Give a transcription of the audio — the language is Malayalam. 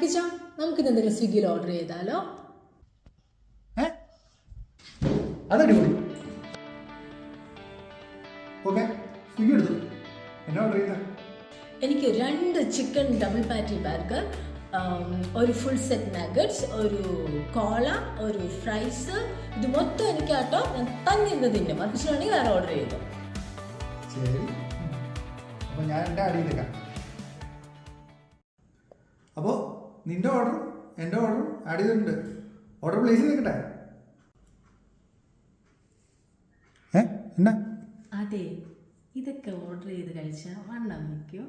വർക്കിച്ച നമുക്കിത് എന്തെങ്കിലും സ്വിഗ്ഗിയിൽ ഓർഡർ ചെയ്താലോ? അതടിപൊളി. ഓക്കെ, സ്വിഗ്ഗി എടുത്തു. എന്നാ ഓർഡർ ചെയ്യുന്നത്? എനിക്ക് 2 ചിക്കൻ ഡബിൾ പാറ്റി ബർഗർ, ഒരു ഫുൾ സെറ്റ് നഗറ്റ്സ്, ഒരു കോള, ഒരു ഫ്രൈസ്. ഇത് മൊത്തം എനിക്കാട്ടോ. ഞാൻ തന്നെ തിന്നും. വർക്കിച്ചാണെങ്കിൽ വേറെ ഓർഡർ ചെയ്തു. ശരി, അപ്പോൾ ഞാൻ എൻ്റെ അടിയിലേക്കാം. അപ്പോൾ നിൻ്റെ ഓർഡറും എൻ്റെ ഓർഡറും ആഡ് ചെയ്തിട്ടുണ്ട്. ഓർഡർ പ്ലേസ് ചെയ്തേക്കട്ടെ? എന്നാ അതെ, ഇതൊക്കെ ഓർഡർ ചെയ്ത് കഴിച്ചാൽ വണ്ണം വയ്ക്കും.